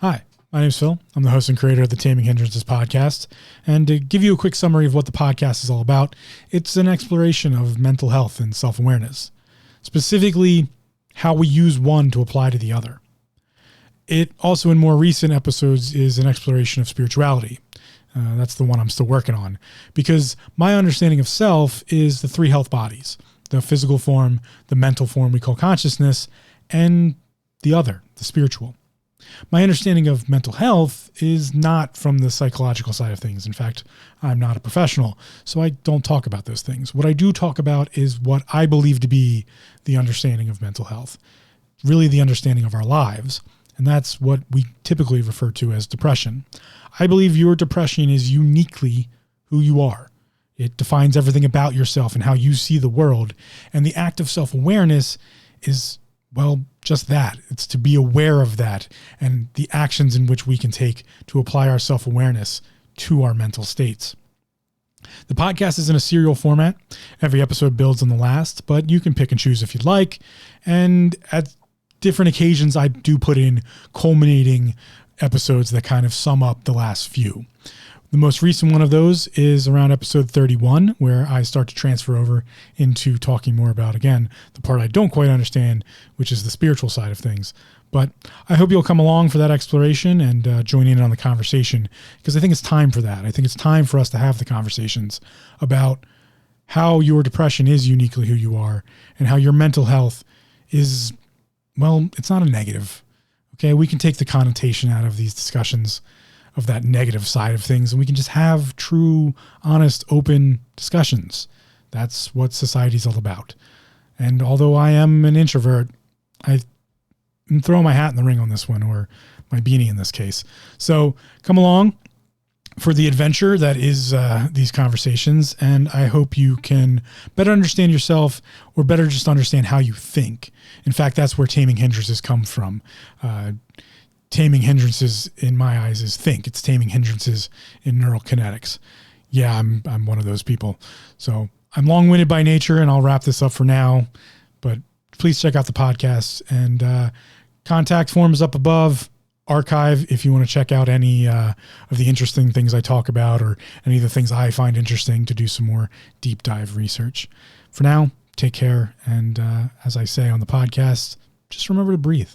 Hi, my name is Phil. I'm the host and creator of the Taming Hindrances podcast. And to give you a quick summary of what the podcast is all about, it's an exploration of mental health and self-awareness, specifically how we use one to apply to the other. It also, in more recent episodes, is an exploration of spirituality. That's the one I'm still working on, because my understanding of self is the three health bodies: the physical form, the mental form we call consciousness, and the other, the spiritual. My understanding of mental health is not from the psychological side of things. In fact, I'm not a professional, so I don't talk about those things. What I do talk about is what I believe to be the understanding of mental health, really the understanding of our lives. And that's what we typically refer to as depression. I believe your depression is uniquely who you are. It defines everything about yourself and how you see the world. And the act of self-awareness is, well, just that. It's to be aware of that and the actions in which we can take to apply our self-awareness to our mental states. The podcast is in a serial format. Every episode builds on the last, but you can pick and choose if you'd like. And at different occasions, I do put in culminating episodes that kind of sum up the last few. The most recent one of those is around episode 31, where I start to transfer over into talking more about, again, the part I don't quite understand, which is the spiritual side of things. But I hope you'll come along for that exploration and join in on the conversation, because I think it's time for that. I think it's time for us to have the conversations about how your depression is uniquely who you are and how your mental health is, well, it's not a negative. Okay, we can take the connotation out of these discussions of that negative side of things, and we can just have true, honest, open discussions. That's what society's all about. And although I am an introvert, I'm throwing my hat in the ring on this one, or my beanie in this case. So come along for the adventure that is these conversations, and I hope you can better understand yourself, or better just understand how you think. In fact, that's where Taming Hindrances come from. Taming Hindrances, in my eyes, is think. It's taming hindrances in neural kinetics. Yeah, I'm one of those people. So I'm long-winded by nature, and I'll wrap this up for now. But please check out the podcast, and contact form is up above. Archive if you want to check out any of the interesting things I talk about, or any of the things I find interesting to do some more deep dive research. For now, take care. And as I say on the podcast, just remember to breathe.